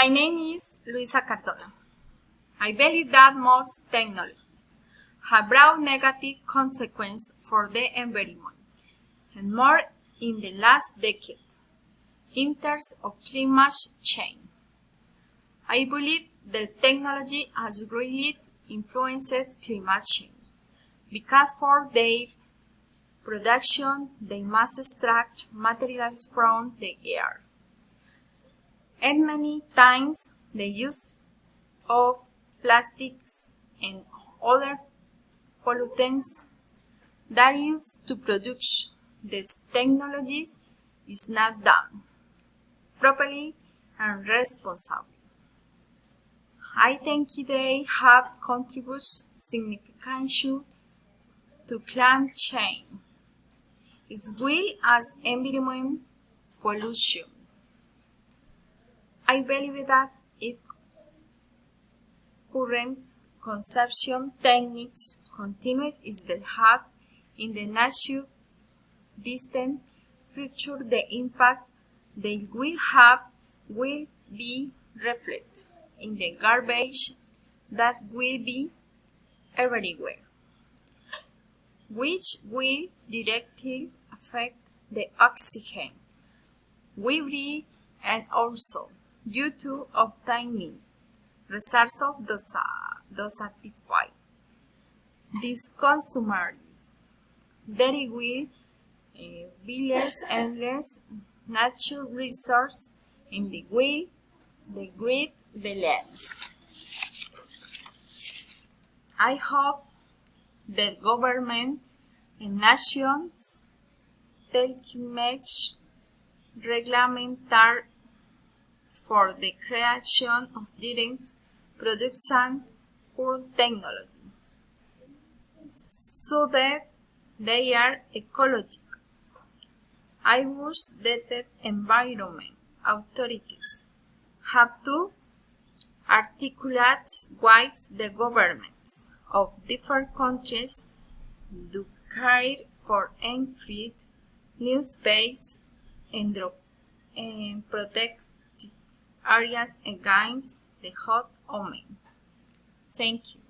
My name is Luisa Cardona. I believe that most technologies have brought negative consequences for the environment, and more in the last decade, in terms of climate change. I believe that technology has greatly influenced climate change, because for their production they must extract materials from the air. And many times the use of plastics and other pollutants that are used to produce these technologies is not done properly and responsibly. I think they have contributed significantly to climate change, as well as environment pollution. I believe that if current conservation techniques continue as they have in the not distant future, the impact they will have will be reflected in the garbage that will be everywhere, which will directly affect the oxygen we breathe, and also due to obtaining results of those certified. These consumers, they will be less and less natural resource in the way they greet the land. I hope the government and nations take measures regulamentary for the creation of direct production or technology, so that they are ecological. I wish that the environment authorities have to articulate why the governments of different countries do care for and create new space and protect areas against the hot omen. Thank you.